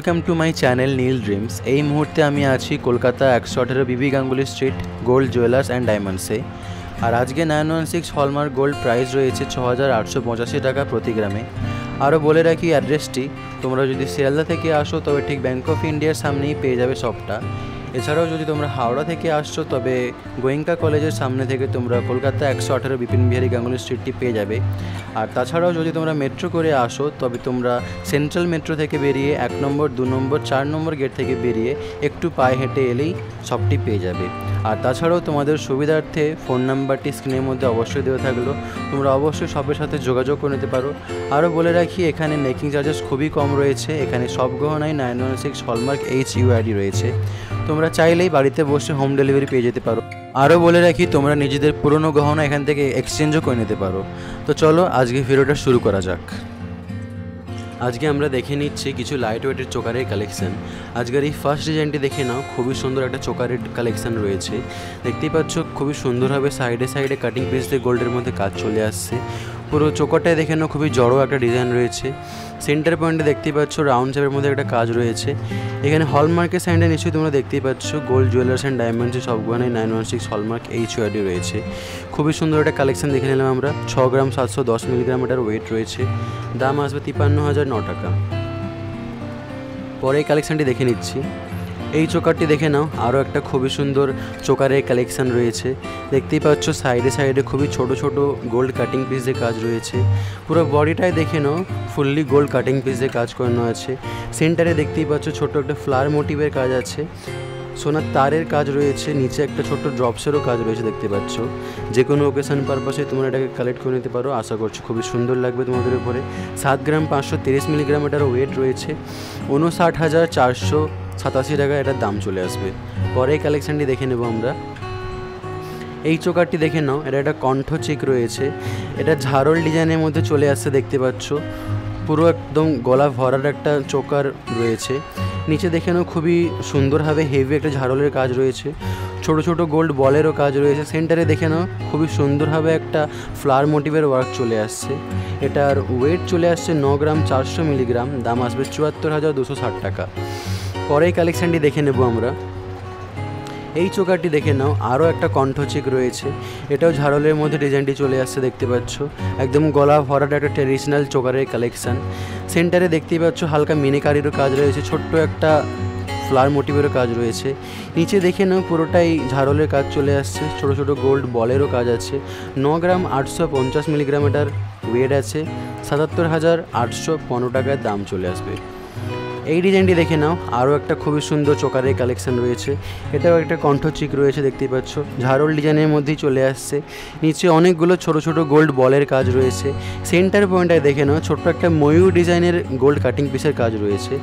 Welcome to my channel Neel dreams. এই মুহূর্তে আমি আছি Kolkata 118 BB Ganguly street gold jewellers and ডায়মন্ডসে। আর আজকে 916 হলমার্ক গোল্ড প্রাইস রয়েছে 6,885 টাকা প্রতি গ্রামে। আরও বলে রাখি অ্যাড্রেসটি, তোমরা যদি শিয়ালদা থেকে আসো তবে ঠিক ব্যাঙ্ক অফ ইন্ডিয়ার সামনেই পেয়ে যাবে শপটা। এছাড়াও যদি তোমরা হাওড়া থেকে আসছো তবে গোয়েঙ্কা কলেজের সামনে থেকে তোমরা কলকাতা 118 বিপিন বিহারী গাঙ্গুলি স্ট্রিটটি পেয়ে যাবে। আর তাছাড়াও যদি তোমরা মেট্রো করে আসো তবে তোমরা সেন্ট্রাল মেট্রো থেকে বেরিয়ে 1 নম্বর 2 নম্বর 4 নম্বর গেট থেকে বেরিয়ে একটু পায়ে হেঁটে এলেই শপটি পেয়ে যাবে। আর তাছাড়াও তোমাদের সুবিধার্থে ফোন নাম্বারটি স্ক্রিনের মধ্যে অবশ্যই দেওয়া থাকলো, তোমরা অবশ্যই শপের সাথে যোগাযোগ করে নিতে পারো। আরও বলে রাখি এখানে মেকিং চার্জেস খুবই কম রয়েছে। এখানে সব গহনায় 916 হলমার্ক HUID রয়েছে। তোমরা চাইলেই বাড়িতে বসে হোম ডেলিভারি পেয়ে যেতে পারো। আরও বলে রাখি তোমরা নিজেদের পুরনো গহনা এখান থেকে এক্সচেঞ্জও করে নিতে পারো। তো চলো আজকে ভিডিওটা শুরু করা যাক। আজকে আমরা দেখে নিচ্ছি কিছু লাইট ওয়েটের চোকারের কালেকশান। আজকের এই ফার্স্ট ডিজাইনটি দেখে নাও, খুবই সুন্দর একটা চোকারের কালেকশান রয়েছে। দেখতেই পাচ্ছ খুবই সুন্দরভাবে সাইডে সাইডে কাটিং পিস দিয়ে গোল্ডের মধ্যে কাজ চলে আসছে। পুরো চোকারটায় দেখে নাও খুবই জড়ো একটা ডিজাইন রয়েছে। সেন্টার পয়েন্টে দেখতেই পাচ্ছ রাউন্ড শেপের মধ্যে একটা কাজ রয়েছে। এখানে হলমার্কের সাইডে নিশ্চয়ই তোমরা দেখতেই পাচ্ছ গোল্ড জুয়েলার্স অ্যান্ড ডায়মন্ডসের সবগুলোই 916 হলমার্ক HUID রয়েছে। খুবই সুন্দর একটা কালেকশন দেখে নিলাম আমরা। 6 গ্রাম 710 মিলিগ্রাম এটার ওয়েট রয়েছে। দাম আসবে 53,009 টাকা। পরে এই কালেকশানটি দেখে নিচ্ছি। এই চোকারটি দেখে নাও, আরও একটা খুবই সুন্দর চোকারের কালেকশান রয়েছে। দেখতেই পাচ্ছ সাইডে সাইডে খুবই ছোট ছোট গোল্ড কাটিং পিস দিয়ে কাজ রয়েছে। পুরো বডিটায় দেখে নাও ফুললি গোল্ড কাটিং পিস দিয়ে কাজ করানো আছে। সেন্টারে দেখতেই পাচ্ছ ছোট একটা ফ্লাওয়ার মোটিভের কাজ আছে, সোনার তারের কাজ রয়েছে, নিচে একটা ছোট্ট ড্রপসেরও কাজ রয়েছে দেখতে পাচ্ছ। যে কোনো ওকেশন পারপাসে তোমরা এটাকে কালেক্ট করে নিতে পারো। আশা করছি খুবই সুন্দর লাগবে তোমাদের উপরে। 7 গ্রাম 530 মিলিগ্রাম এটার ওয়েট রয়েছে। 59,487 টাকা এটার দাম চলে আসবে। পরে এই কালেকশানটি দেখে নেব আমরা। এই চোকারটি দেখে নাও, এটা একটা কণ্ঠ চেক রয়েছে। এটা ঝাড়ল ডিজাইনের মধ্যে চলে আসছে দেখতে পাচ্ছ। পুরো একদম গলা ভরার একটা চোকার রয়েছে। নিচে দেখে নাও খুবই সুন্দরভাবে হেভি একটা ঝাড়লের কাজ রয়েছে। ছোট ছোট গোল্ড বলেরও কাজ রয়েছে। সেন্টারে দেখে নাও খুবই সুন্দরভাবে একটা ফ্লাওয়ার মোটিভের ওয়ার্ক চলে আসছে। এটার ওয়েট চলে আসছে 9 গ্রাম 400 মিলিগ্রাম। দাম আসবে 74,260 টাকা। পরে এই কালেকশানটি দেখে নেব আমরা। এই চোকারটি দেখে নাও, আরও একটা কণ্ঠ চেক রয়েছে। এটাও ঝাড়লের মধ্যে ডিজাইনটি চলে আসছে দেখতে পাচ্ছ। একদম গলা ভরাটা একটা ট্র্যাডিশনাল চোকারের কালেকশান। সেন্টারে দেখতেই পাচ্ছ হালকা মিনিকারিরও কাজ রয়েছে, ছোট্ট একটা ফ্লাওয়ার মোটিভেরও কাজ রয়েছে। নিচে দেখে নাও পুরোটাই ঝাড়লের কাজ চলে আসছে, ছোট ছোট গোল্ড বলেরও কাজ আছে। 9 গ্রাম 850 মিলিগ্রাম এটার ওয়েট আছে। 77,815 টাকায় দাম চলে আসবে। এই ডিজাইনটি দেখে নাও, আরও একটা খুবই সুন্দর চোকারের কালেকশান রয়েছে। এটাও একটা কণ্ঠ চিক রয়েছে দেখতেই পাচ্ছ, ঝাড়ল ডিজাইনের মধ্যেই চলে আসছে। নিচে অনেকগুলো ছোট ছোট গোল্ড বলের কাজ রয়েছে। সেন্টার পয়েন্টটায় দেখে নাও ছোট্ট একটা ময়ূর ডিজাইনের গোল্ড কাটিং পিসের কাজ রয়েছে।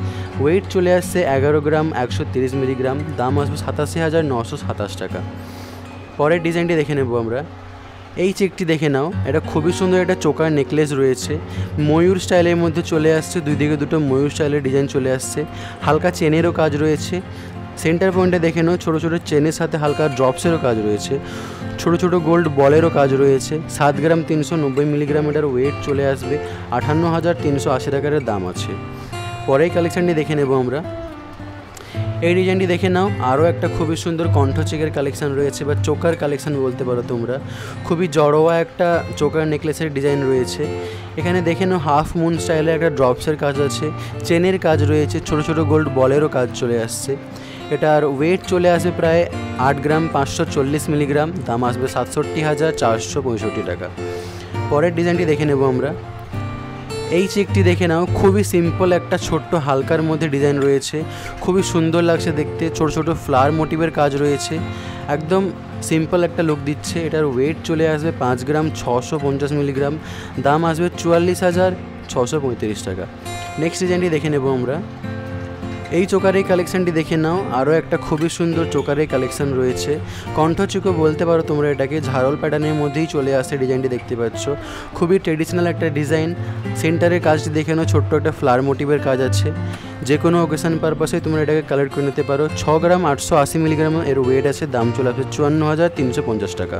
ওয়েট চলে আসছে 11 গ্রাম 130 মিলিগ্রাম। দাম আসবে 87,927 টাকা। পরের ডিজাইনটি দেখে নেব আমরা। এই চেকটি দেখে নাও, এটা খুবই সুন্দর একটা চোকার নেকলেস রয়েছে। ময়ূর স্টাইলের মধ্যে চলে আসছে, দুই দিকে দুটো ময়ূর স্টাইলের ডিজাইন চলে আসছে। হালকা চেনেরও কাজ রয়েছে। সেন্টার পয়েন্টে দেখে নাও ছোটো ছোটো চেনের সাথে হালকা ড্রপসেরও কাজ রয়েছে। ছোটো ছোটো গোল্ড বলেরও কাজ রয়েছে। 7 গ্রাম 390 মিলিগ্রাম এটার ওয়েট চলে আসবে। 58,380 টাকার দাম আছে। পরেই কালেকশানটি দেখে নেব আমরা। এই ডিজাইনটি দেখে নাও, আরও একটা খুবই সুন্দর কণ্ঠ চেকের কালেকশান রয়েছে বা চোকার কালেকশান বলতে পারো তোমরা। খুবই জড়োয়া একটা চোকার নেকলেসের ডিজাইন রয়েছে। এখানে দেখে নাও হাফ মুন স্টাইলের একটা ড্রপসের কাজ আছে, চেনের কাজ রয়েছে, ছোটো ছোটো গোল্ড বলেরও কাজ চলে আসছে। এটার ওয়েট চলে আসে প্রায় 8 গ্রাম 540 মিলিগ্রাম। দাম আসবে 67,465 টাকা। পরের ডিজাইনটি দেখে নেব আমরা। এই চেকটি দেখে নাও, খুবই সিম্পল একটা ছোট্ট হালকার মধ্যে ডিজাইন রয়েছে। খুবই সুন্দর লাগছে দেখতে, ছোট ছোট ফ্লাওয়ার মোটিভের কাজ রয়েছে। একদম সিম্পল একটা লুক দিচ্ছে। এটার ওয়েট চলে আসবে 5 গ্রাম 650 মিলিগ্রাম। দাম আসবে 44,635 টাকা। নেক্সট ডিজাইনটি দেখে নেব আমরা। এই চোকারের কালেকশানটি দেখে নাও, আরও একটা খুবই সুন্দর চোকারের কালেকশান রয়েছে। কণ্ঠচুকো বলতে পারো তোমরা এটাকে। ঝাড়ল প্যাটার্নের মধ্যেই চলে আসছে ডিজাইনটি দেখতে পাচ্ছ। খুবই ট্রেডিশনাল একটা ডিজাইন। সেন্টারের কাজটি দেখে নাও, ছোট্ট একটা ফ্লাওয়ার মোটিভের কাজ আছে। যে কোনো ওকেশন পারপাসে তোমরা এটাকে কালেক্ট করে নিতে পারো। 6 গ্রাম 880 মিলিগ্রাম এর ওয়েট আছে। দাম চলে আসবে 54,350 টাকা।